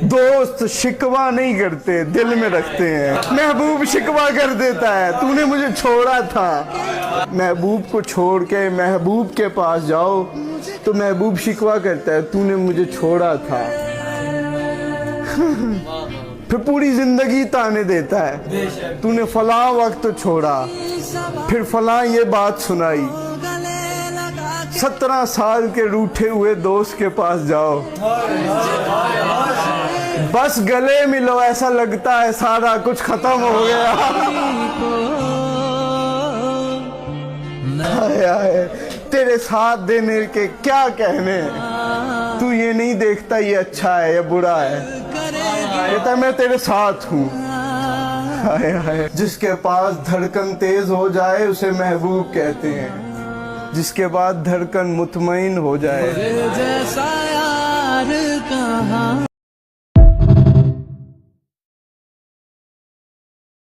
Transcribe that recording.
दोस्त शिकवा नहीं करते, दिल में रखते हैं। महबूब शिकवा कर देता है, तूने मुझे छोड़ा था। महबूब को छोड़ के महबूब के पास जाओ तो महबूब शिकवा करता है, तूने मुझे छोड़ा था। फिर पूरी जिंदगी ताने देता है, तूने फलां वक्त छोड़ा, फिर फलां ये बात सुनाई। 17 साल के रूठे हुए दोस्त के पास जाओ, बस गले मिलो, ऐसा लगता है सारा कुछ खत्म हो गया। हाय हाय, तेरे साथ देने के क्या कहने, तू ये नहीं देखता ये अच्छा है या बुरा है, कहता मैं तेरे साथ हूँ। हाय हाय, जिसके पास धड़कन तेज हो जाए उसे महबूब कहते हैं, जिसके बाद धड़कन मुतमईन हो जाए। जैसा यार कहाँ